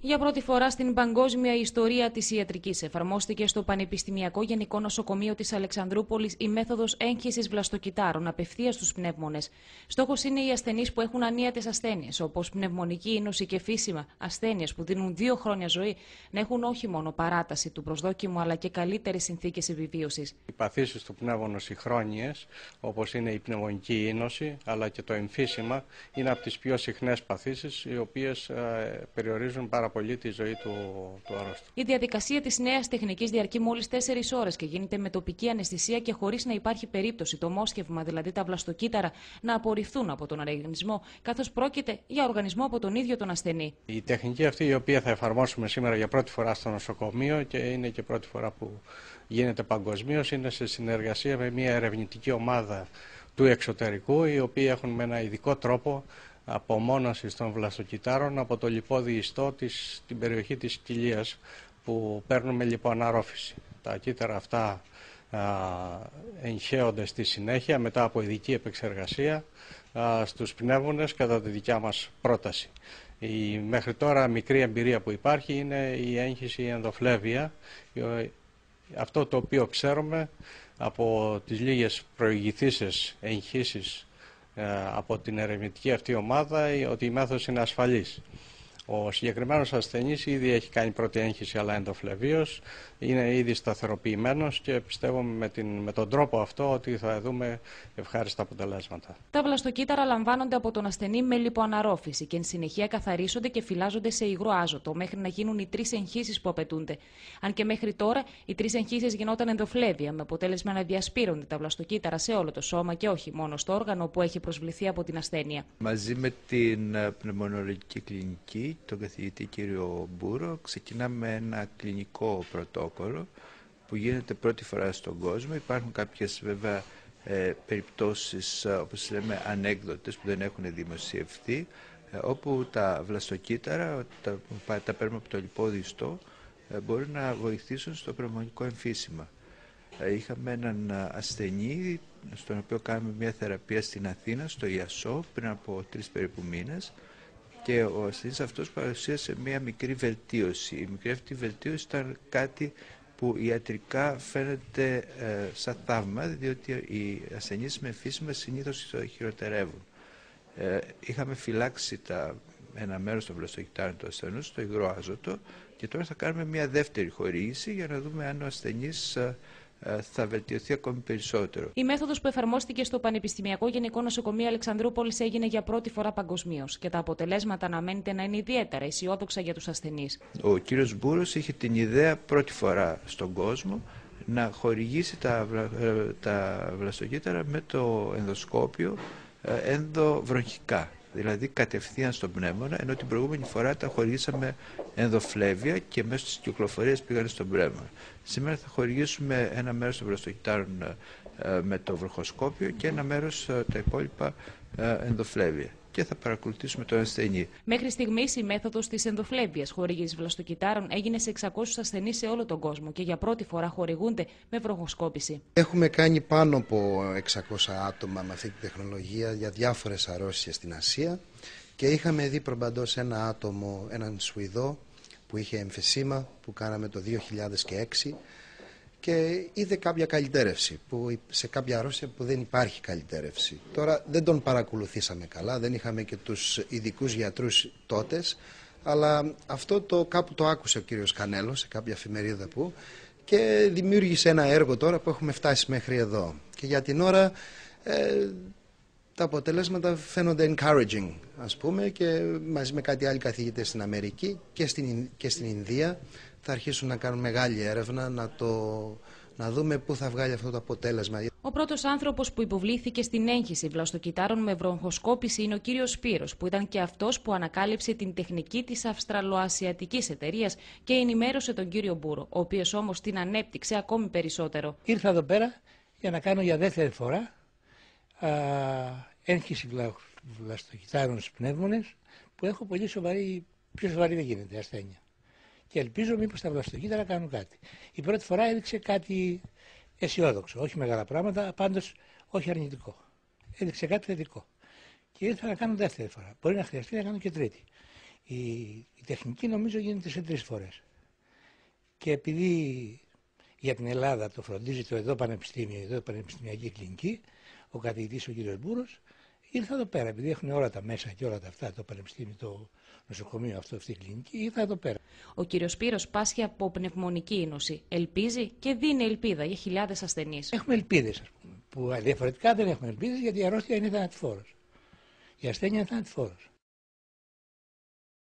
Για πρώτη φορά στην παγκόσμια ιστορία της ιατρικής εφαρμόστηκε στο Πανεπιστημιακό Γενικό Νοσοκομείο της Αλεξανδρούπολης η μέθοδος έγχυσης βλαστοκυτάρων απευθείας στους πνεύμονες. Στόχος είναι οι ασθενείς που έχουν ανίατες ασθένειες, όπως πνευμονική ίνωση και φύσιμα, ασθένειες που δίνουν 2 χρόνια ζωή, να έχουν όχι μόνο παράταση του προσδόκιμου αλλά και καλύτερες συνθήκες επιβίωσης. Οι παθήσεις του πνεύμονος οι χρόνιες, όπως είναι η πνευμονική ίνωση αλλά και το εμφύσιμα, είναι από τις πιο συχνές παθήσεις, οι οποίες περιορίζουν πάρα πολύ τη ζωή του αρρώστου. Η διαδικασία της νέας τεχνικής διαρκεί μόλις 4 ώρες και γίνεται με τοπική αναισθησία και χωρίς να υπάρχει περίπτωση το μόσχευμα, δηλαδή τα βλαστοκύτταρα, να απορριφθούν από τον οργανισμό, καθώς πρόκειται για οργανισμό από τον ίδιο τον ασθενή. Η τεχνική αυτή, η οποία θα εφαρμόσουμε σήμερα για πρώτη φορά στο νοσοκομείο και είναι και πρώτη φορά που γίνεται παγκοσμίως, είναι σε συνεργασία με μια ερευνητική ομάδα του εξωτερικού, οι οποίοι έχουν με ένα ειδικό τρόπο απομόνωσης των βλαστοκυττάρων από το λιπόδι ιστό στην περιοχή της κοιλίας, που παίρνουμε λιποαναρρόφηση. Τα κύτταρα αυτά εγχέονται στη συνέχεια μετά από ειδική επεξεργασία στους πνεύμονες κατά τη δικιά μας πρόταση. Η μέχρι τώρα μικρή εμπειρία που υπάρχει είναι η έγχυση ενδοφλέβεια, αυτό το οποίο ξέρουμε από τις λίγες προηγηθήσεις εγχύσεις από την ερευνητική αυτή ομάδα, ότι η μέθοδος είναι ασφαλής. Ο συγκεκριμένος ασθενής ήδη έχει κάνει πρώτη έγχυση αλλά ενδοφλεβίως, είναι ήδη σταθεροποιημένος και πιστεύουμε με τον τρόπο αυτό ότι θα δούμε ευχάριστα αποτελέσματα. Τα βλαστοκύτταρα λαμβάνονται από τον ασθενή με λιποαναρρόφηση και εν συνεχεία καθαρίζονται και φυλάζονται σε υγρό άζωτο μέχρι να γίνουν οι 3 εγχύσεις που απαιτούνται. Αν και μέχρι τώρα οι 3 εγχύσεις γινόταν ενδοφλέβεια, με αποτέλεσμα να διασπείρονται τα βλαστοκύτταρα σε όλο το σώμα και όχι μόνο στο όργανο που έχει προσβληθεί από την ασθένεια. Μαζί με την πνευμονολογική κλινική, τον καθηγητή κύριο Μπούρο, ξεκινάμε ένα κλινικό πρωτόκολλο που γίνεται πρώτη φορά στον κόσμο. Υπάρχουν κάποιες βέβαια περιπτώσεις, όπως λέμε, ανέκδοτες που δεν έχουν δημοσιευθεί, όπου τα βλαστοκύτταρα, τα παίρνουμε από το λιπόδι ιστό, μπορούν να βοηθήσουν στο πνευμονικό εμφύσιμα. Είχαμε έναν ασθενή, στον οποίο κάναμε μια θεραπεία στην Αθήνα, στο ΙΑΣΟ, πριν από 3 περίπου μήνες, και ο ασθενής αυτός παρουσίασε μια μικρή βελτίωση. Η μικρή αυτή βελτίωση ήταν κάτι που ιατρικά φαίνεται σαν θαύμα, διότι οι ασθενείς με εμφύσιμα συνήθως χειροτερεύουν. Είχαμε φυλάξει ένα μέρος των βλαστοκυττάρων του ασθενούς στο υγρό άζωτο και τώρα θα κάνουμε μια δεύτερη χορήγηση για να δούμε αν ο ασθενής θα βελτιωθεί ακόμη περισσότερο. Η μέθοδος που εφαρμόστηκε στο Πανεπιστημιακό Γενικό Νοσοκομείο Αλεξανδρούπολης έγινε για πρώτη φορά παγκοσμίως και τα αποτελέσματα αναμένεται να είναι ιδιαίτερα αισιόδοξα για τους ασθενείς. Ο κύριος Μπούρος είχε την ιδέα πρώτη φορά στον κόσμο να χορηγήσει τα βλαστοκύτταρα με το ενδοσκόπιο ενδοβροχικά, δηλαδή κατευθείαν στον πνεύμονα, ενώ την προηγούμενη φορά τα χορηγήσαμε ενδοφλέβεια και μέσω της κυκλοφορίας πήγαν στον πνεύμονα. Σήμερα θα χορηγήσουμε ένα μέρος των βλαστοκυττάρων με το βροχοσκόπιο και ένα μέρος τα υπόλοιπα ενδοφλέβεια. Και θα παρακολουθήσουμε τον ασθενή. Μέχρι στιγμής η μέθοδος της ενδοφλέβειας χορήγησης βλαστοκυττάρων έγινε σε 600 ασθενείς σε όλο τον κόσμο και για πρώτη φορά χορηγούνται με βροχοσκόπηση. Έχουμε κάνει πάνω από 600 άτομα με αυτή τη τεχνολογία για διάφορες αρρώστιες στην Ασία και είχαμε δει προπαντός ένα άτομο, έναν Σουηδό που είχε εμφυσίμα που κάναμε το 2006 και είδε κάποια καλυτέρευση, σε κάποια αρρώστια που δεν υπάρχει καλυτέρευση. Τώρα δεν τον παρακολουθήσαμε καλά, δεν είχαμε και τους ειδικούς γιατρούς τότε, αλλά αυτό κάπου το άκουσε ο κύριος Κανέλος σε κάποια εφημερίδα και δημιούργησε ένα έργο τώρα που έχουμε φτάσει μέχρι εδώ. Και για την ώρα τα αποτελέσματα φαίνονται encouraging, ας πούμε, και μαζί με κάτι άλλοι καθηγητές στην Αμερική και στην Ινδία θα αρχίσουν να κάνουν μεγάλη έρευνα να δούμε πού θα βγάλει αυτό το αποτέλεσμα. Ο πρώτος άνθρωπος που υποβλήθηκε στην έγχυση βλαστοκυττάρων με βροχοσκόπηση είναι ο κύριος Σπύρος, που ήταν και αυτός που ανακάλυψε την τεχνική της αυστραλοασιατικής εταιρείας και ενημέρωσε τον κύριο Μπούρο, ο οποίος όμως την ανέπτυξε ακόμη περισσότερο. Ήρθα εδώ πέρα για να κάνω για δεύτερη φορά έγχυση βλαστοκυττάρων στους πνεύμονες, που έχω πολύ σοβαρή, πιο σοβαρή δεν γίνεται, ασθένεια. Και ελπίζω μήπως τα βλαστοκύτταρα κάνουν κάτι. Η πρώτη φορά έδειξε κάτι αισιόδοξο, όχι μεγάλα πράγματα, πάντως όχι αρνητικό. Έδειξε κάτι θετικό. Και ήρθα να κάνω δεύτερη φορά. Μπορεί να χρειαστεί να κάνω και τρίτη. Η τεχνική νομίζω γίνεται σε 3 φορές. Και επειδή για την Ελλάδα το φροντίζει το εδώ πανεπιστήμιο, εδώ πανεπιστημιακή κλινική, ο καθηγητής ο κ. Μπούρος, ήρθα εδώ πέρα, επειδή έχουν όλα τα μέσα και όλα τα αυτά, το πανεπιστήμιο, το νοσοκομείο αυτό, αυτή η κλινική, ήρθα εδώ πέρα. Ο κ. Σπύρος πάσχει από πνευμονική νόση. Ελπίζει και δίνει ελπίδα για χιλιάδες ασθενείς. Έχουμε ελπίδες, ας πούμε, που διαφορετικά δεν έχουμε ελπίδες, γιατί η αρρώστια είναι θανατηφόρος. Η ασθένεια είναι θανατηφόρος.